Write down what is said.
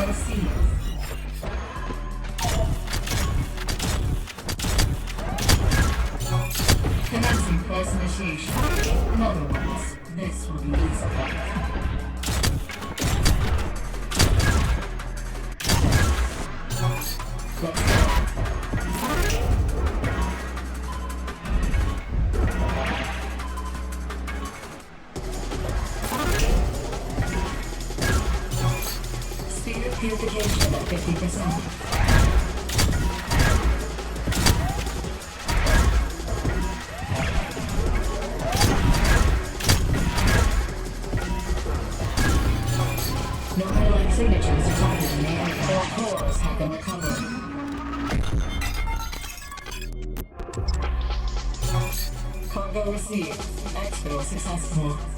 received. Commencing course initiation. In other words, this will be easy. Let's go. Speed of purification at 50%. No coolant signatures detected in the area. All cores have been recovered. Cargo received. Expo successful.